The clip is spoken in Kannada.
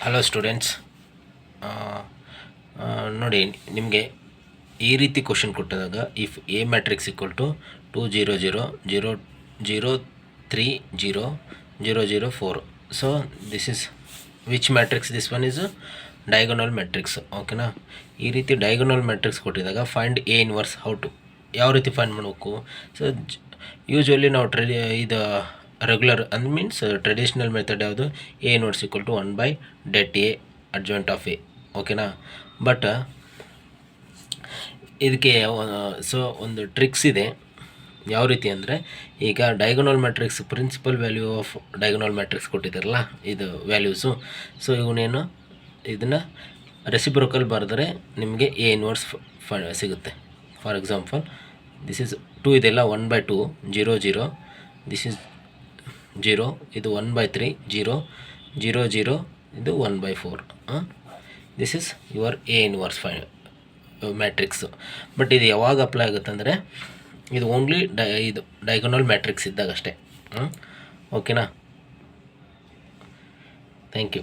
ಹಲೋ ಸ್ಟೂಡೆಂಟ್ಸ್, ನೋಡಿ ನಿಮಗೆ ಈ ರೀತಿ ಕ್ವಶನ್ ಕೊಟ್ಟಿದಾಗ if A matrix equal to 2 0 0 0 0 3 0 0 0 4. So this is which matrix? This one is diagonal matrix. ಓಕೆನಾ? ಈ ರೀತಿ ಡಯಾಗೋನಲ್ ಮ್ಯಾಟ್ರಿಕ್ಸ್ ಕೊಟ್ಟಿದಾಗ find A inverse. How to, ಯಾವ ರೀತಿ ಫೈಂಡ್ ಮಾಡಬೇಕು? ಸೊ ಯೂಶ್ವಲಿ ನಾವು ಇದು ರೆಗ್ಯುಲರ್ ಮೀನ್ಸ್ ಟ್ರೆಡಿಷ್ನಲ್ ಮೆಥಡ್ ಯಾವುದು? A inverse equal to 1 by det A adjoint of A. ಓಕೆನಾ? ಬಟ್ ಇದಕ್ಕೆ ಸೊ ಒಂದು ಟ್ರಿಕ್ಸ್ ಇದೆ. ಯಾವ ರೀತಿ ಅಂದರೆ, ಈಗ diagonal matrix principal value of diagonal matrix ಕೊಟ್ಟಿದ್ದಾರಲ್ಲ, ಇದು ವ್ಯಾಲ್ಯೂಸು. ಸೊ ಇವನೇನು ಇದನ್ನು ರೆಸಿಪ್ರೋಕಲ್ ಬರೆದರೆ ನಿಮಗೆ ಎ ಇನ್ವರ್ಸ್ ಸಿಗುತ್ತೆ. ಫಾರ್ ಎಕ್ಸಾಂಪಲ್ ದಿಸ್ ಇಸ್ 2 ಇದೆಲ್ಲ 1 ಬೈ 2 0 0, ದಿಸ್ ಇಸ್ 0, ಇದು 1 ಬೈ 3 0 0 0, ಇದು 1 by 4. This is your A inverse matrix. But ಇದು ಯಾವಾಗ ಅಪ್ಲೈ ಆಗುತ್ತೆ ಅಂದರೆ, ಇದು ಓನ್ಲಿ ಇದು ಡಯಾಗೋನಲ್ ಮ್ಯಾಟ್ರಿಕ್ಸ್ ಇದ್ದಾಗ ಅಷ್ಟೇ. ಓಕೆನಾ? Thank you.